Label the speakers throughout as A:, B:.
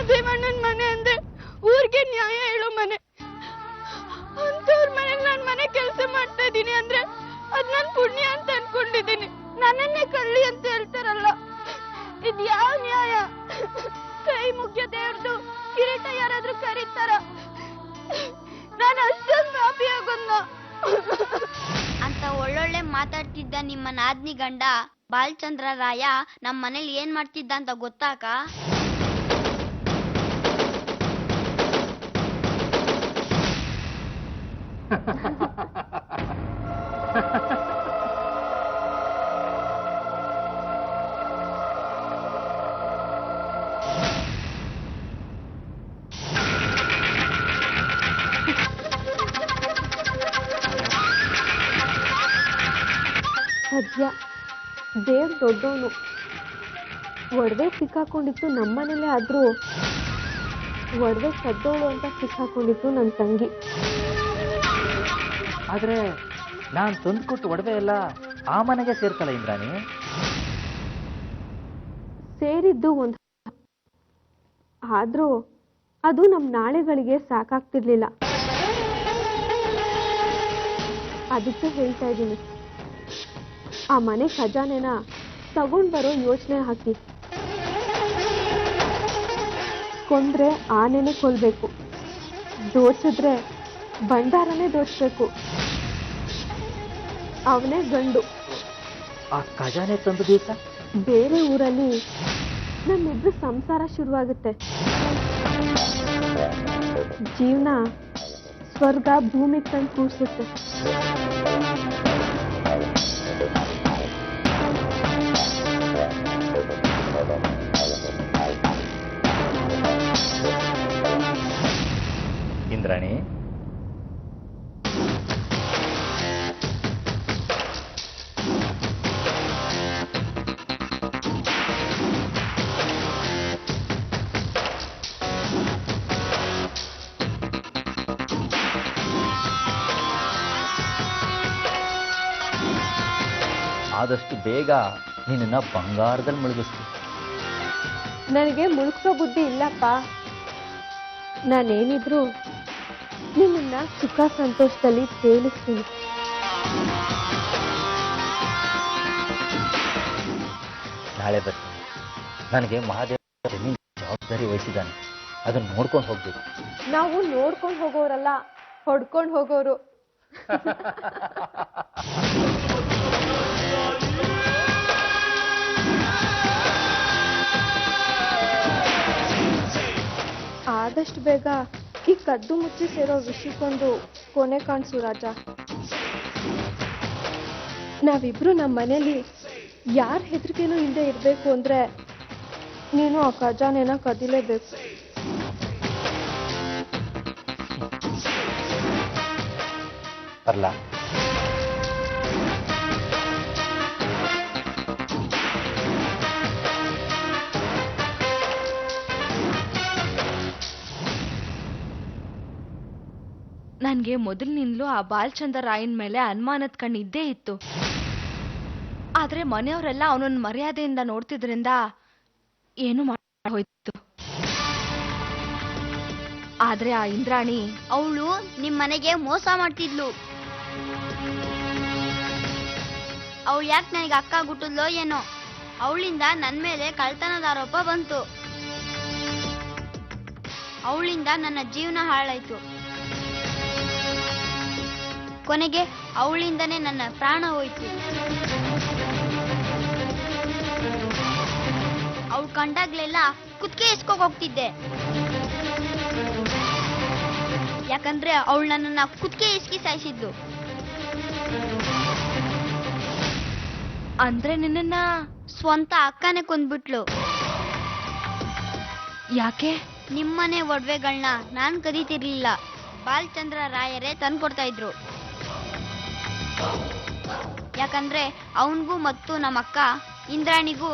A: ಭೀಮಣ್ಣನ ಮನೆ ಅಂದ್ರೆ ಊರಿಗೆ ನ್ಯಾಯ ಹೇಳೋ ಮನೆ. ಅಂತವ್ರ ಮನೆಗೆ ನಾನು ಮನೆ ಕೆಲಸ ಮಾಡ್ತಾ ಇದ್ದೀನಿ ಅಂದ್ರೆ ಅದ್ ನನ್ ಪುಣ್ಯ ಅಂತ ಅನ್ಕೊಂಡಿದ್ದೀನಿ. ನನ್ನನ್ನೇ ಕಳ್ಳಿ ಅಂತ ಹೇಳ್ತಾರಲ್ಲ, ಇದ್ ಯಾವ ನ್ಯಾಯ? ಕೈ ಮುಗ್ಯ ದೇವ್ರದು ಕಿರೀಟ ಯಾರಾದ್ರೂ ಕರೀತಾರ? ನಾನು ಅಷ್ಟೊಂದು ಮಾಫಿ ಆಗೋದ್ನ
B: ಅಂತ ಒಳ್ಳೊಳ್ಳೆ ಮಾತಾಡ್ತಿದ್ದ ನಿಮ್ಮ ನಾದ್ನಿ ಗಂಡ ಬಾಲಚಂದ್ರ ರಾಯ ನಮ್ಮ ಮನೇಲಿ ಏನ್ ಮಾಡ್ತಿದ್ದ ಅಂತ ಗೊತ್ತಾಕ?
A: ಸದ್ಯ ದೇವ್ ದೊಡ್ಡವನು. ಒಡವೆ ಸಿಕ್ಕಾಕೊಂಡಿತ್ತು ನಮ್ಮನೇಲೆ, ಆದ್ರೂ ಒಡವೆ ಸದ್ದೋಳು ಅಂತ ಸಿಕ್ಕಾಕೊಂಡಿತ್ತು ನನ್ನ ತಂಗಿ.
C: ಆದ್ರೆ ನಾನ್ ತಂದ್ಕೊಟ್ಟು ಒಡವೆ ಎಲ್ಲ ಆ ಮನೆಗೆ ಸೇರ್ತಲ್ಲ ಇಂದ್ರಾಣಿ.
A: ಸೇರಿದ್ದು ಒಂದು, ಆದ್ರೂ ಅದು ನಮ್ಮ ನಾಳೆಗಳಿಗೆ ಸಾಕಾಗ್ತಿರ್ಲಿಲ್ಲ. ಅದಕ್ಕೆ ಹೇಳ್ತಾ ಇದ್ದೀನಿ, ಆ ಮನೆ ಖಜಾನೆನ ತಗೊಂಡ್ ಬರೋ ಯೋಚನೆ ಹಾಕಿ. ಕೊಂದ್ರೆ ಆನೆನೆ ಕೊಲ್ಬೇಕು, ದೋಚಿದ್ರೆ ಭಂಡಾರನೇ ದೋಚ್ಬೇಕು. ಅವನೇ ಗಂಡು.
C: ಆ ಖಜಾನೆ ತಂದು ದಿವಸ
A: ಬೇರೆ ಊರಲ್ಲಿ ನಮ್ಮಿಬ್ರು ಸಂಸಾರ ಶುರುವಾಗುತ್ತೆ. ಜೀವನ ಸ್ವರ್ಗ ಭೂಮಿಗೆ ತಂದು ಕೂರ್ಸುತ್ತೆ.
C: ಇಂದ್ರಾಣಿ, ಆದಷ್ಟು ಬೇಗ ನಿನ್ನ ಬಂಗಾರದಲ್ಲಿ ಮುಳುಗಿಸ್ತೀನಿ.
A: ನನಗೆ ಮುಳುಗ್ಸೋ ಬುದ್ಧಿ ಇಲ್ಲಪ್ಪ. ನಾನೇನಿದ್ರು ನಿನ್ನ ಸುಖ ಸಂತೋಷದಲ್ಲಿ ತೇಲಿಸ್ತೀನಿ.
C: ನಾಳೆ ಬರ್ತೀನಿ. ನನಗೆ ಮಹಾದೇವ ಜಮೀನು ಜವಾಬ್ದಾರಿ ವಹಿಸಿದ್ದಾನೆ, ಅದನ್ನ ನೋಡ್ಕೊಂಡು ಹೋಗ್ಬೇಕು.
A: ನಾವು ನೋಡ್ಕೊಂಡು ಹೋಗೋರಲ್ಲ, ಹೊಡ್ಕೊಂಡು ಹೋಗೋರು. ಆದಷ್ಟು ಬೇಗ ಈ ಕದ್ದು ಮುಚ್ಚಿ ಸೇರೋ ವಿಷಯಕ್ಕೊಂದು ಕೊನೆ ಕಾಣಿಸು ರಾಜ. ನಾವಿಬ್ರು ನಮ್ಮ ಮನೇಲಿ ಯಾರ ಹೆದರಿಕೆನೂ ಇಲ್ಲದೆ ಇರಬೇಕು ಅಂದ್ರೆ ನೀನು ಆ ಖಜಾನೆನ ಕದಿಲೇಬೇಕು.
C: ಬರ್ಲಾ?
D: ನನ್ಗೆ ಮೊದಲಿನಿಂದಲೂ ಆ ಬಾಲಚಂದ್ರ ರಾಯನ್ ಮೇಲೆ ಅನುಮಾನದ ಕಣ್ಣು ಇದ್ದೇ ಇತ್ತು. ಆದ್ರೆ ಮನೆಯವರೆಲ್ಲ ಅವನನ್ನ ಮರ್ಯಾದೆಯಿಂದ ನೋಡ್ತಿದ್ರಿಂದ ಏನು ಹೋಯ್ತು. ಆದ್ರೆ ಆ ಇಂದ್ರಾಣಿ,
B: ಅವಳು ನಿಮ್ ಮನೆಗೆ ಮೋಸ ಮಾಡ್ತಿದ್ಲು. ಅವಳು ಯಾಕೆ ನನಗೆ ಅಕ್ಕ ಗುಟ್ಟದ್ಲೋ ಏನೋ, ಅವಳಿಂದ ನನ್ ಮೇಲೆ ಕಳ್ತನದ ಆರೋಪ ಬಂತು. ಅವಳಿಂದ ನನ್ನ ಜೀವನ ಹಾಳಾಯ್ತು. ಕೊನೆಗೆ ಅವಳಿಂದನೇ ನನ್ನ ಪ್ರಾಣ ಹೋಯ್ತು. ಅವಳು ಕಂಡಾಗ್ಲೆಲ್ಲ ಕುತ್ತಿಗೆ ಎಸ್ಕೋಕ್ ಹೋಗ್ತಿದ್ದೆ. ಯಾಕಂದ್ರೆ ಅವಳು ನನ್ನನ್ನ ಕುತ್ತಿಗೆ ಎಸ್ಕಿ ಸಾಯಿಸಿದ್ಲು.
D: ಅಂದ್ರೆ ನಿನ್ನ
B: ಸ್ವಂತ ಅಕ್ಕನೇ ಕೊಂದ್ಬಿಟ್ಲು.
D: ಯಾಕೆ?
B: ನಿಮ್ಮನೆ ಒಡವೆಗಳನ್ನ ನಾನ್ ಕದೀತಿರ್ಲಿಲ್ಲ, ಬಾಲಚಂದ್ರ ರಾಯರೇ ತಂದ್ಕೊಡ್ತಾ ಇದ್ರು. ಯಾಕಂದ್ರೆ ಅವನಿಗೂ ಮತ್ತು ನಮ್ಮ ಅಕ್ಕ ಇಂದ್ರಾಣಿಗೂ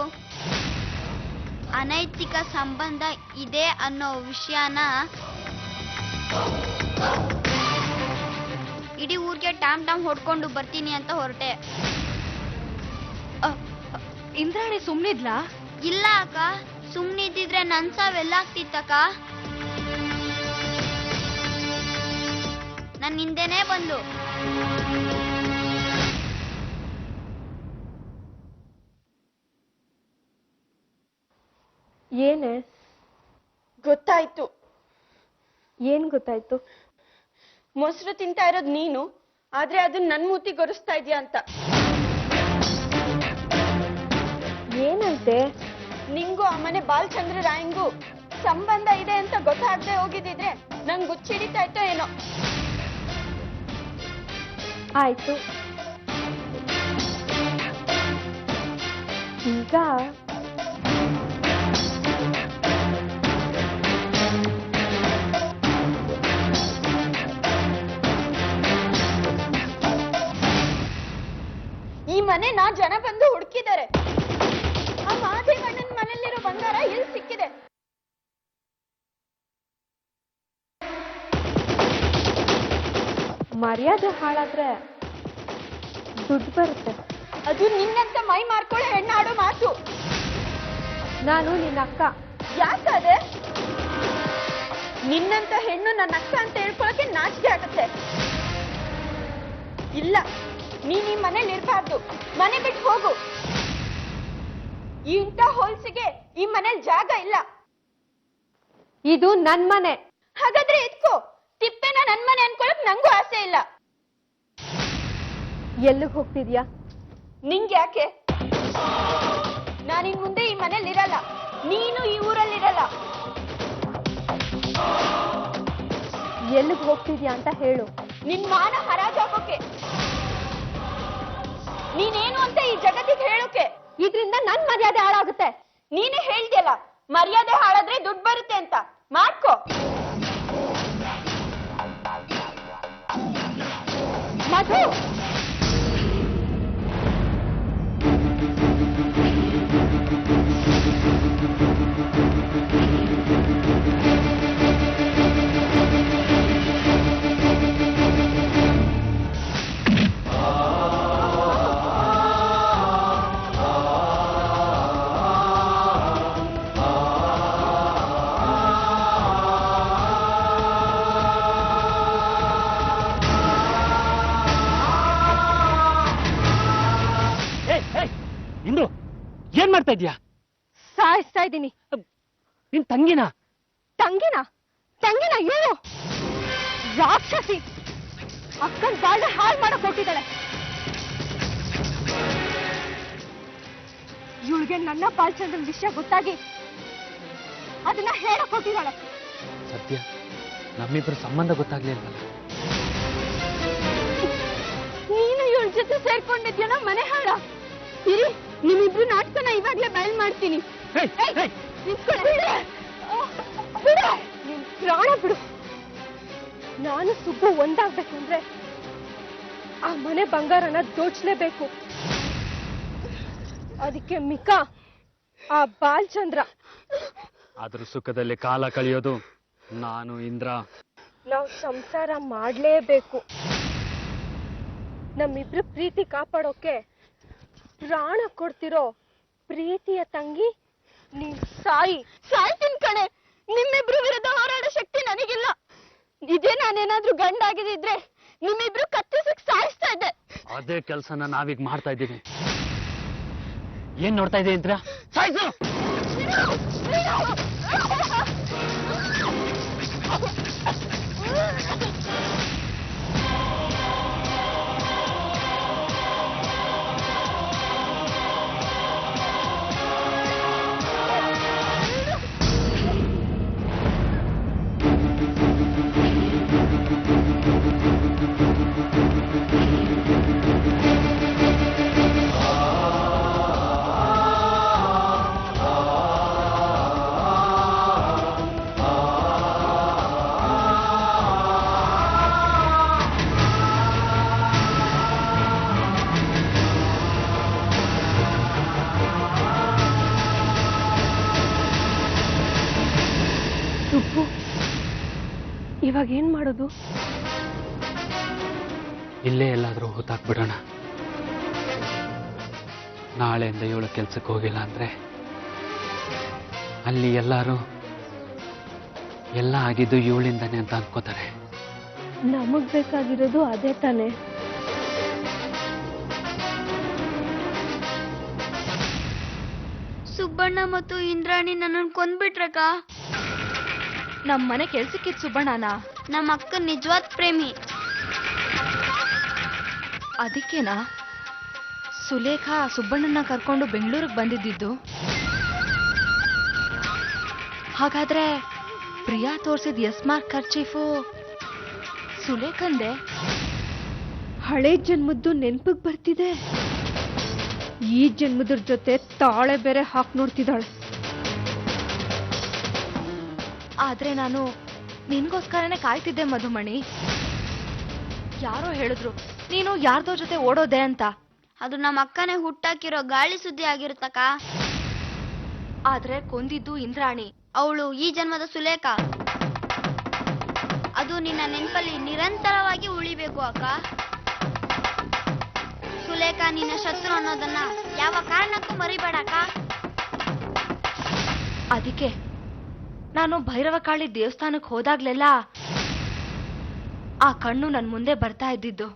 B: ಅನೈತಿಕ ಸಂಬಂಧ ಇದೆ ಅನ್ನೋ ವಿಷಯನ ಇಡೀ ಊರಿಗೆ ಟಾಮ್ ಟಾಮ್ ಹೊಡ್ಕೊಂಡು ಬರ್ತೀನಿ ಅಂತ ಹೊರಟೆ.
D: ಇಂದ್ರಾಣಿ ಸುಮ್ನಿದ್ಲಾ?
B: ಇಲ್ಲ ಅಕ್ಕ, ಸುಮ್ನಿದ್ದಿದ್ರೆ ನನ್ ಸಾವೆಲ್ಲ ಆಗ್ತಿತ್ತಕ್ಕ. ನನ್ ಹಿಂದೆನೇ ಬಂದು
A: ಏನೇ ಗೊತ್ತಾಯ್ತು? ಏನ್ ಗೊತ್ತಾಯ್ತು? ಮೊಸರು ತಿಂತಾ ಇರೋದ್ ನೀನು, ಆದ್ರೆ ಅದನ್ನ ನನ್ ಮೂತಿ ಗೊರಿಸ್ತಾ ಇದೀಯ ಅಂತ. ಏನಂತೆ? ನಿಂಗೂ ಆ ಮನೆ ಬಾಲಚಂದ್ರ ರಾಯಂಗೂ ಸಂಬಂಧ ಇದೆ ಅಂತ ಗೊತ್ತಾಗದೆ ಹೋಗಿದ್ರೆ ನಂಗೆ ಗುಚ್ಚಿಡಿತಾ ಇತ್ತೋ ಏನೋ. ಆಯ್ತು, ಈಗ ಈ ಮನೆನ ಜನ ಬಂದು ಹುಡುಕಿದ್ದಾರೆ. ಆ ಮಾದೇವಣ್ಣನ ಮನೆಯಲ್ಲಿರೋ ಬಂಗಾರ ಎಲ್ಲಿ ಸಿಕ್ಕಿದೆ? ಮರ್ಯಾದೆ ಹಾಳಾದ್ರೆ ದುಡ್ಡು ಬರುತ್ತೆ. ಅದು ನಿನ್ನಂತ ಮೈ ಮಾರ್ಕೊಳ್ಳೋ ಹೆಣ್ಣಾಡೋ ಮಾತು. ನಾನು ನಿನ್ನ ಅಕ್ಕ. ಯಾಕದೆ? ನಿನ್ನಂತ ಹೆಣ್ಣು ನನ್ನ ಅಕ್ಕ ಅಂತ ಹೇಳ್ಕೊಳಕ್ಕೆ ನಾಚಿಕೆ ಆಗುತ್ತೆ. ಇಲ್ಲ, ನೀನ್ ಈ ಮನೇಲಿ ಇರ್ಬಾರ್ದು. ಮನೆ ಬಿಟ್ಟು ಹೋಗು. ಇಂಥ ಹೋಲ್ಸಿಗೆ ಈ ಮನೇಲಿ ಜಾಗ ಇಲ್ಲ. ಇದು ನನ್ ಮನೆ. ಹಾಗಾದ್ರೆ ಎತ್ಕೋ. ತಿಪ್ಪೆನ ನನ್ ಮನೆ ಅನ್ಕೊಳಕ್ ನಂಗೂ ಆಸೆ ಇಲ್ಲ. ಎಲ್ಲಿಗೆ ಹೋಗ್ತಿದ್ಯಾ? ನಿಂಗೆ ಯಾಕೆ? ನಾನಿನ್ ಮುಂದೆ ಈ ಮನೇಲಿ ಇರಲ್ಲ. ನೀನು ಈ ಊರಲ್ಲಿ ಇರಲ್ಲ. ಎಲ್ಲಿಗೆ ಹೋಗ್ತಿದ್ಯಾ ಅಂತ ಹೇಳು. ನಿನ್ ಮಾನ ಹರಾಜಾಕೋಕೆ. ನೀನೇನು ಅಂತ ಈ ಜಗತ್ತಿಗೆ ಹೇಳೋಕೆ. ಇದ್ರಿಂದ ನನ್ ಮರ್ಯಾದೆ ಹಾಳಾಗುತ್ತೆ. ನೀನೇ ಹೇಳ್ದಲ್ಲ, ಮರ್ಯಾದೆ ಹಾಳಾದ್ರೆ ದುಡ್ಡು ಬರುತ್ತೆ ಅಂತ. ಮಾಡ್ಕೋ. ಮಧು,
E: ಇಂದು ಏನ್ ಮಾಡ್ತಾ ಇದ್ಯಾ?
A: ಸಾಯಿಸ್ತಾ ಇದ್ದೀನಿ.
E: ನಿನ್ ತಂಗಿನ?
A: ತಂಗಿನ? ತಂಗಿನ ಏನು? ರಾಕ್ಷಸಿ. ಅಕ್ಕನ್ ಬಾಳ್ವೆ ಹಾಳು ಮಾಡಕ್ ಕೊಟ್ಟಿದ್ದಾಳೆ. ಇವಳಿಗೆ ನನ್ನ ಬಾಲಚಂದ್ರನ್ ವಿಷಯ ಗೊತ್ತಾಗಿ ಅದನ್ನ ಹೇಳಕ್ ಕೊಟ್ಟಿದ್ದಾಳೆ.
E: ಸದ್ಯ ನಮ್ಮಿಬ್ರು ಸಂಬಂಧ ಗೊತ್ತಾಗ್ಲಿಲ್ವಲ್ಲ?
A: ನೀನು ಇವಳ ಜೊತೆ ಸೇರ್ಕೊಂಡಿದ್ಯನ ಮನೆ ಹಾಳ. ಇರಿ, ನಿಮ್ಮಿಬ್ರು ನಾಟಕನ ಇವಾಗ್ಲೇ ಬಯಲ್ ಮಾಡ್ತೀನಿ. ನಿನ್ ಪ್ರಾಣ ಬಿಡು. ನಾನು ಸುಬ್ಬು ಒಂದಾಗ್ಬೇಕಂದ್ರೆ ಆ ಮನೆ ಬಂಗಾರನ ದೋಚ್ಲೇಬೇಕು. ಅದಕ್ಕೆ ಮಿಕಾ ಆ ಬಾಲಚಂದ್ರ.
E: ಅದ್ರ ಸುಖದಲ್ಲಿ ಕಾಲ ಕಳೆಯೋದು ನಾನು, ಇಂದ್ರ.
A: ನಾವು ಸಂಸಾರ ಮಾಡ್ಲೇಬೇಕು. ನಮ್ಮಿಬ್ರು ಪ್ರೀತಿ ಕಾಪಾಡೋಕೆ ಪ್ರಾಣ ಕೊಡ್ತಿರೋ ಪ್ರೀತಿಯ ತಂಗಿ ನೀನ್ ಸಾಯ್ತೀನಿ ಕಣೆ. ನಿಮ್ಮಿಬ್ರು ವಿರುದ್ಧ ಹೋರಾಡೋ ಶಕ್ತಿ ನನಗಿಲ್ಲ. ಇದೇ ನಾನೇನಾದ್ರೂ ಗಂಡಾಗಿದ್ರೆ ನಿಮ್ಮಿಬ್ರು ಕತ್ತಿಸಕ್ ಸಾಯಿಸ್ತಾ ಇದ್ದೆ.
E: ಅದೇ ಕೆಲಸನ ನಾವೀಗ ಮಾಡ್ತಾ ಇದ್ದೀವಿ. ಏನ್ ನೋಡ್ತಾ ಇದೆ ಇಂದ್ರ? ಸಾಯ್ಸು!
A: ಇವಾಗ ಏನ್ ಮಾಡೋದು?
E: ಇಲ್ಲೇ ಎಲ್ಲಾದ್ರೂ ಹೊತ್ತಾಕ್ಬಿಡೋಣ. ನಾಳೆಯಿಂದ ಇವಳು ಕೆಲ್ಸಕ್ಕೆ ಹೋಗಿಲ್ಲ ಅಂದ್ರೆ ಅಲ್ಲಿ ಎಲ್ಲರೂ ಎಲ್ಲ ಆಗಿದ್ದು ಇವಳಿಂದಾನೆ ಅಂತ ಅನ್ಕೋತಾರೆ.
A: ನಮಗ್ ಬೇಕಾಗಿರೋದು ಅದೇ ತಾನೆ.
B: ಸುಬ್ಬಣ್ಣ ಮತ್ತು ಇಂದ್ರಾಣಿ ನನ್ನನ್ನು ಕೊಂದ್ಬಿಟ್ರಕ್ಕ.
D: ನಮ್ ಮನೆ ಕೆಲ್ಸಕ್ಕಿದ್ ಸುಬ್ಬಣ್ಣನ?
B: ನಮ್ಮ ಅಕ್ಕ ನಿಜವಾದ ಪ್ರೇಮಿ.
D: ಅದಕ್ಕೇನಾ ಸುಲೇಖಾ ಸುಬ್ಬಣ್ಣನ ಕರ್ಕೊಂಡು ಬೆಂಗಳೂರಿಗೆ ಬಂದಿದ್ದು? ಹಾಗಾದ್ರೆ ಪ್ರಿಯಾ ತೋರ್ಸಿದ ಎಸ್ ಮಾರ್ಕ್ ಖರ್ಚೀಫು ಸುಲೇಖಂದೆ?
A: ಹಳೆ ಜನ್ಮದ್ದು ನೆನ್ಪಿಗೆ ಬರ್ತಿದೆ. ಈ ಜನ್ಮದ್ರ ಜೊತೆ ತಾಳೆ ಬೇರೆ ಹಾಕ್ ನೋಡ್ತಿದ್ದಾಳೆ.
D: ಆದ್ರೆ ನಾನು ನಿನ್ಗೋಸ್ಕರನೇ ಕಾಯ್ತಿದ್ದೆ ಮಧುಮಣಿ. ಯಾರೋ ಹೇಳಿದ್ರು ನೀನು ಯಾರ್ದೋ ಜೊತೆ ಓಡೋದೆ ಅಂತ.
B: ಅದು ನಮ್ಮ ಅಕ್ಕನೇ ಹುಟ್ಟಾಕಿರೋ ಗಾಳಿ ಸುದ್ದಿ ಆಗಿರುತ್ತಕ್ಕ.
D: ಆದ್ರೆ ಕೊಂದಿದ್ದು ಇಂದ್ರಾಣಿ.
B: ಅವಳು ಈ ಜನ್ಮದ ಸುಲೇಖಾ. ಅದು ನಿನ್ನ ನೆನಪಲ್ಲಿ ನಿರಂತರವಾಗಿ ಉಳಿಬೇಕು ಅಕ್ಕ. ಸುಲೇಖಾ ನಿನ್ನ ಶತ್ರು ಅನ್ನೋದನ್ನ ಯಾವ ಕಾರಣಕ್ಕೂ ಮರಿಬೇಡಕ್ಕ.
D: ಅದಕ್ಕೆ ನಾನು ಭೈರವಕಾಳಿ ದೇವಸ್ಥಾನಕ್ಕೆ ಹೋದಾಗ್ಲೆಲ್ಲ ಆ ಕಣ್ಣು ನನ್ ಮುಂದೆ ಬರ್ತಾ ಇದ್ದಿದ್ದು.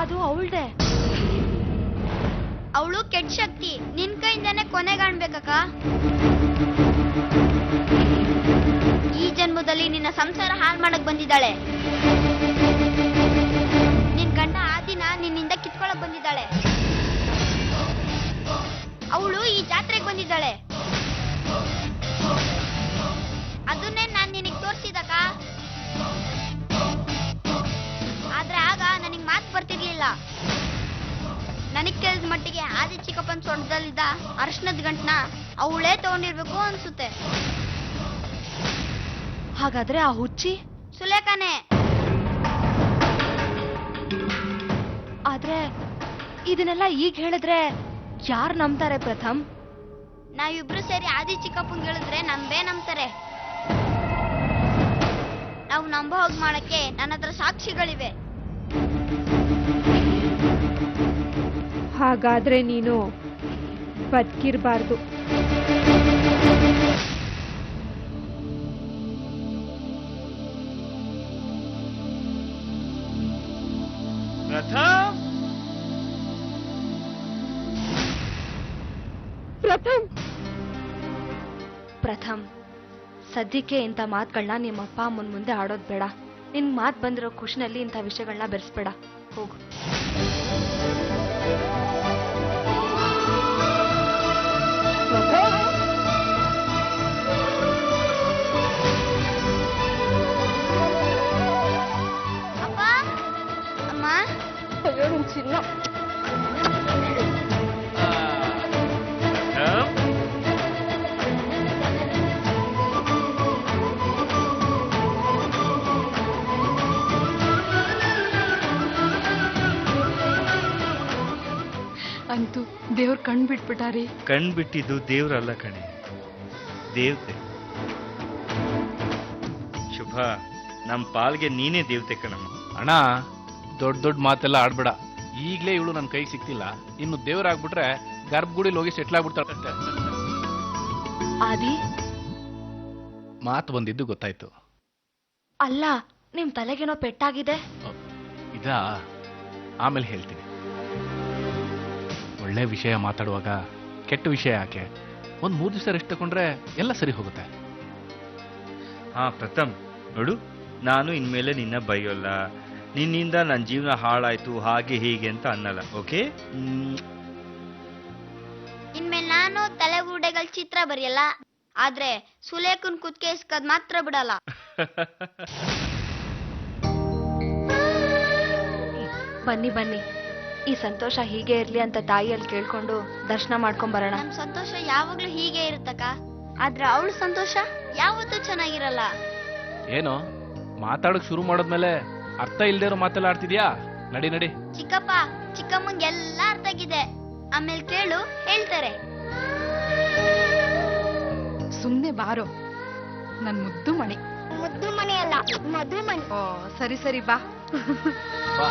D: ಅದು ಅವಳ್ದೆ.
B: ಅವಳು ಕೆಟ್ಟ ಶಕ್ತಿ. ನಿನ್ ಕೈಯಿಂದಾನೆ ಕೊನೆಗಾಣ್ಬೇಕಕ್ಕ. ಈ ಜನ್ಮದಲ್ಲಿ ನಿನ್ನ ಸಂಸಾರ ಹಾಳು ಮಾಡಕ್ ಬಂದಿದ್ದಾಳೆ. ನಿನ್ ಗಂಡ ಆ ದಿನ ನಿನ್ನಿಂದ ಕಿತ್ಕೊಳಕ್ ಬಂದಿದ್ದಾಳೆ. ಅವಳು ಈ ಜಾತ್ರೆಗೆ ಬಂದಿದ್ದಾಳೆ. ಅದನ್ನೇ ನಾನ್ ನಿನಗ್ ತೋರ್ಸಿದಕ್ಕ. ಆದ್ರೆ ಆಗ ನನಗ್ ಮಾತು ಬರ್ತಿರ್ಲಿಲ್ಲ. ನನಗ್ ಕೇಳಿದ ಮಟ್ಟಿಗೆ ಆದಿ ಚಿಕ್ಕಪ್ಪನ ಸೊಂಟದಲ್ಲಿದ್ದ ಅರ್ಶನದ ಗಂಟನ ಅವಳೇ ತಗೊಂಡಿರ್ಬೇಕು ಅನ್ಸುತ್ತೆ.
D: ಹಾಗಾದ್ರೆ ಆ ಹುಚ್ಚಿ
B: ಸುಲೇಖಾನೆ.
D: ಆದ್ರೆ ಇದನ್ನೆಲ್ಲ ಈಗ ಹೇಳಿದ್ರೆ ಯಾರು ನಂಬ್ತಾರೆ ಪ್ರಥಮ್?
B: ನಾವಿಬ್ರು ಸೇರಿ ಆದಿ ಚಿಕ್ಕಪ್ಪಂಗ್ ಹೇಳಿದ್ರೆ ನಂಬ್ತಾರೆ. ನಾವು ನಂಬೋ ಹೋಗ್ ಮಾಡಕ್ಕೆ ನನ್ನ ಹತ್ರ ಸಾಕ್ಷಿಗಳಿವೆ.
A: ಹಾಗಾದ್ರೆ ನೀನು ಬದುಕಿರ್ಬಾರ್ದು.
D: ಪ್ರಥಮ್, ಸದ್ಯಕ್ಕೆ ಇಂಥ ಮಾತುಗಳನ್ನ ನಿಮ್ಮ ಅಪ್ಪ ಅಮ್ಮನ ಮುಂದೆ ಆಡೋದ್ ಬೇಡ. ನಿನ್ ಮಾತು ಬಂದಿರೋ ಖುಷಿನಲ್ಲಿ ಇಂಥ ವಿಷಯಗಳನ್ನ ಬೆರೆಸ್ಬೇಡ. ಹೋಗು.
B: ಅಪ್ಪ ಅಮ್ಮ.
A: ಚಿನ್ನ
D: ಅಂತೂ ದೇವ್ರ ಕಣ್ ಬಿಟ್ಬಿಟ್ಟಾರಿ.
F: ಕಣ್ ಬಿಟ್ಟಿದ್ದು ದೇವ್ರಲ್ಲ ಕಣೆ, ದೇವತೆ. ಶುಭ, ನಮ್ ಪಾಲ್ಗೆ ನೀನೇ ದೇವತೆ ಕಣಮ್ಮ.
G: ಅಣ್ಣ, ದೊಡ್ಡ ದೊಡ್ಡ ಮಾತೆಲ್ಲ ಆಡ್ಬೇಡ. ಈಗ್ಲೇ ಇವಳು ನನ್ನ ಕೈ ಸಿಕ್ತಿಲ್ಲ, ಇನ್ನು ದೇವ್ರಾಗ್ಬಿಟ್ರೆ ಗರ್ಭಗುಡಿಲಿ ಹೋಗಿ ಸೆಟ್ಲ್ ಆಗ್ಬಿಡ್ತಾಳಂತೆ.
D: ಆದಿ,
G: ಮಾತು ಬಂದಿದ್ದು ಗೊತ್ತಾಯ್ತು.
D: ಅಲ್ಲ, ನಿಮ್ ತಲೆಗೇನೋ ಪೆಟ್ಟಾಗಿದೆ.
G: ಇದಾ, ಆಮೇಲೆ ಹೇಳ್ತೀನಿ. ಒಳ್ಳೆ ವಿಷಯ ಮಾತಾಡುವಾಗ ಕೆಟ್ಟ ವಿಷಯ ಯಾಕೆ? ಒಂದ್ 3 ದಿವಸ ರೆಸ್ಟ್ ತಗೊಂಡ್ರೆ ಎಲ್ಲ ಸರಿ ಹೋಗುತ್ತೆ.
F: ಹಾ ಪ್ರಥಮ್, ನೋಡು, ನಾನು ಇನ್ಮೇಲೆ ನಿನ್ನ ಬೈಯೋಲ್ಲ. ನಿನ್ನಿಂದ ನನ್ನ ಜೀವನ ಹಾಳಾಯ್ತು ಹಾಗೆ ಹೀಗೆ ಅಂತ ಅನ್ನಲ್ಲ, ಓಕೆ?
B: ಇನ್ಮೇಲೆ ನಾನು ತಲೆಗೂಡೆಗಳ ಚಿತ್ರ ಬರೆಯಲ್ಲ. ಆದ್ರೆ ಸುಲೇಖನ್ ಕುತ್ಕೆ ಇಸ್ಕದ್ ಮಾತ್ರ ಬಿಡಲ್ಲ.
D: ಬನ್ನಿ ಬನ್ನಿ, ಈ ಸಂತೋಷ ಹೀಗೆ ಇರ್ಲಿ ಅಂತ ತಾಯಿಯಲ್ಲಿ ಕೇಳ್ಕೊಂಡು ದರ್ಶನ ಮಾಡ್ಕೊಂಡ್ ಬರೋಣ.
B: ನಮ್ ಸಂತೋಷ ಯಾವಾಗ್ಲೂ ಹೀಗೆ ಇರುತ್ತಕ್ಕ. ಆದ್ರೆ ಅವಳ ಸಂತೋಷ ಯಾವತ್ತೂ ಚೆನ್ನಾಗಿರಲ್ಲ.
G: ಏನೋ ಮಾತಾಡಕ್ ಶುರು ಮಾಡೋದ್ಮೇಲೆ ಅರ್ಥ ಇಲ್ದೇ ಇರೋ ಮಾತೆಲ್ಲ ಆಡ್ತಿದ್ಯಾ? ನಡಿ ನಡಿ.
B: ಚಿಕ್ಕಪ್ಪ ಚಿಕ್ಕಮ್ಮಂಗೆಲ್ಲ ಅರ್ಥ ಆಗಿದೆ. ಆಮೇಲೆ ಕೇಳು, ಹೇಳ್ತಾರೆ.
D: ಸುಮ್ನೆ ಬಾರೋ. ನನ್ ಮುದ್ದು ಮಣಿ.
B: ಮುದ್ದು ಮನೆ ಅಲ್ಲ, ಮದುವೆ ಮನೆ.
D: ಓ ಸರಿ ಸರಿ ಬಾ.
G: ಬಾ.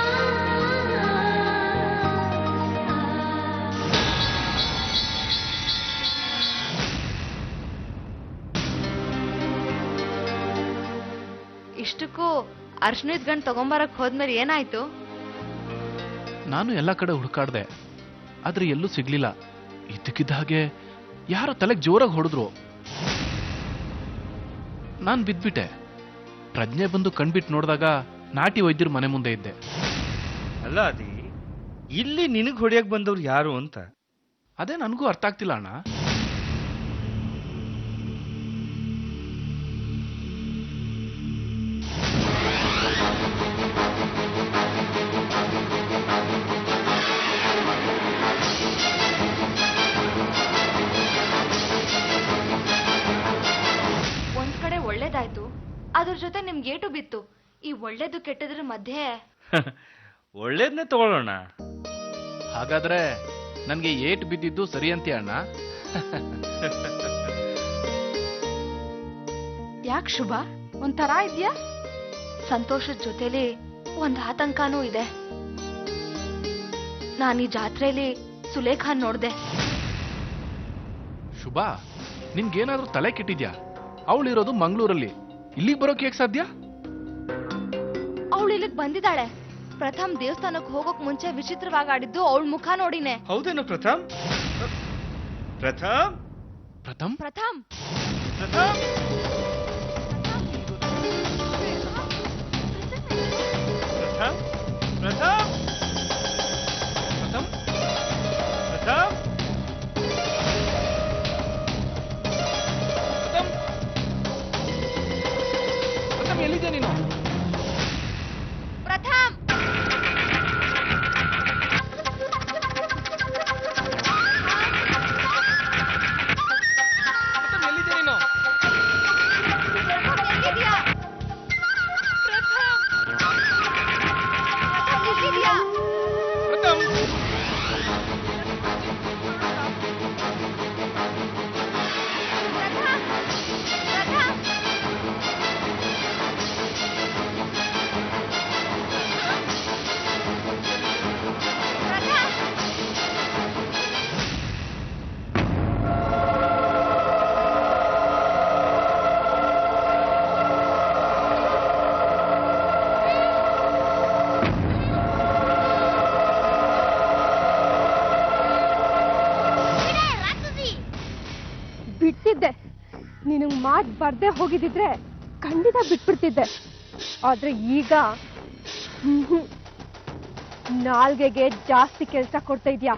D: ಇಷ್ಟಕ್ಕೂ ಅರ್ಶನದ ಗಂಟ್ ತಗೊಂಬರಕ್ ಹೋದ್ಮೇಲೆ ಏನಾಯ್ತು?
G: ನಾನು ಎಲ್ಲ ಕಡೆ ಹುಡುಕಾಡ್ದೆ, ಆದ್ರೆ ಎಲ್ಲೂ ಸಿಗ್ಲಿಲ್ಲ. ಇದ್ದಕ್ಕಿದ್ದ ಹಾಗೆ ಯಾರೋ ತಲೆಗೆ ಜೋರಾಗಿ ಹೊಡೆದ್ರು. ನಾನ್ ಬಿದ್ಬಿಟ್ಟೆ. ಪ್ರಜ್ಞೆ ಬಂದು ಕಣ್ಬಿಟ್ಟು ನೋಡಿದಾಗ ನಾಟಿ ವೈದ್ಯರು ಮನೆ ಮುಂದೆ ಇದ್ದೆ.
F: ಅಲ್ಲ ಅದಿ, ಇಲ್ಲಿ ನಿನಗ್ ಹೊಡಿಯಕ್ ಬಂದವ್ರು ಯಾರು ಅಂತ?
G: ಅದೇ ನನಗೂ ಅರ್ಥ ಆಗ್ತಿಲ್ಲ ಅಣ್ಣ.
D: ಒಂದ್ ಕಡೆ ಒಳ್ಳೇದಾಯ್ತು, ಅದ್ರ ಜೊತೆ ನಿಮ್ಗೆ ಏಟು ಬಿತ್ತು. ಈ ಒಳ್ಳೇದು ಕೆಟ್ಟದ್ರ ಮಧ್ಯೆ
F: ಒಳ್ಳೇದ್ನೇ ತಗೊಳ್ಳೋಣ.
G: ಹಾಗಾದ್ರೆ ನನ್ಗೆ ಏಟ್ ಬಿದ್ದಿದ್ದು ಸರಿ ಅಂತೀಯ ಅಣ್ಣ?
D: ಯಾಕೆ ಶುಭ, ಒಂಥರ ಇದ್ಯಾ? ಸಂತೋಷದ ಜೊತೆಲಿ ಒಂದ್ ಆತಂಕನೂ ಇದೆ. ನಾನು ಈ ಜಾತ್ರೆಯಲ್ಲಿ ಸುಲೇಖಾನ್ ನೋಡ್ದೆ.
G: ಶುಭ, ನಿನ್ಗೇನಾದ್ರೂ ತಲೆ ಕೆಟ್ಟಿದ್ಯಾ? ಅವಳಿರೋದು ಮಂಗಳೂರಲ್ಲಿ, ಇಲ್ಲಿಗೆ ಬರೋಕೆ ಹೇಗೆ ಸಾಧ್ಯ?
D: ಅವಳು ಇಲ್ಲಿಗೆ ಬಂದಿದ್ದಾಳೆ. ಪ್ರಥಮ್ ದೇವಸ್ಥಾನಕ್ಕೆ ಹೋಗೋಕ್ ಮುಂಚೆ ವಿಚಿತ್ರವಾಗಿ ಆಡಿದ್ದು ಅವಳ ಮುಖ ನೋಡಿನೆ.
F: ಹೌದೇನೋ ಪ್ರಥಮ್? ಪ್ರಥಮ್
G: ಪ್ರಥಮ್
D: ಪ್ರಥಮ್
F: ಪ್ರಥಮ್ ಪ್ರಥಮ್ ಪ್ರಥಮ್
G: ಪ್ರಥಮ್
F: ಪ್ರಥಮ್
G: ಪ್ರಥಮ್ ಪ್ರಥಮ್ ಎಲ್ಲಿದ್ಯಾ ನೀನು?
D: ಪ್ರಥಮ್
G: ಪ್ರಥಮ್ ಎಲ್ಲಿದ್ಯಾ ನೀನು?
D: ಎಲ್ಲಿದ್ಯಾ? ಪ್ರಥಮ್ ಎಲ್ಲಿದ್ಯಾ?
G: ಪ್ರಥಮ್
A: ಬಿಟ್ಟಿದ್ದೆ. ನಿನಗ್ ಮಾತ್ ಬರ್ದೇ ಹೋಗಿದ್ದಿದ್ರೆ ಖಂಡಿತ ಬಿಟ್ಬಿಡ್ತಿದ್ದೆ. ಆದ್ರೆ ಈಗ ನಾಲ್ಗೆಗೆ ಜಾಸ್ತಿ ಕೆಲಸ ಕೊಡ್ತಾ ಇದ್ಯಾ.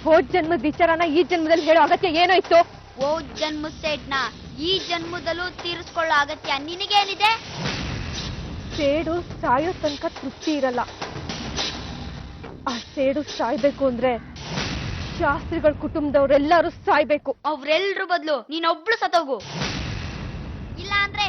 A: ಹೋದ್ ಜನ್ಮದ ವಿಚಾರನ ಈ ಜನ್ಮದಲ್ಲಿ ಹೇಳೋ ಅಗತ್ಯ ಏನೋ ಇತ್ತು?
B: ಹೋದ್ ಜನ್ಮದ ಸೇಟ್ನ ಈ ಜನ್ಮದಲ್ಲೂ ತೀರಿಸ್ಕೊಳ್ಳೋ ಅಗತ್ಯ ನಿನಗೇನಿದೆ?
A: ಸೇಡು ಸಾಯೋ ತನಕ ತೃಪ್ತಿ ಇರಲ್ಲ. ಆ ಸೇಡು ಸಾಯ್ಬೇಕು ಅಂದ್ರೆ ಶಾಸ್ತ್ರಿಗಳ ಕುಟುಂಬದವ್ರೆಲ್ಲರೂ ಸಾಯ್ಬೇಕು.
B: ಅವ್ರೆಲ್ರ ಬದಲು ನೀನೊಬ್ಳು ಸತ್ತೋಗು. ಇಲ್ಲ ಅಂದ್ರೆ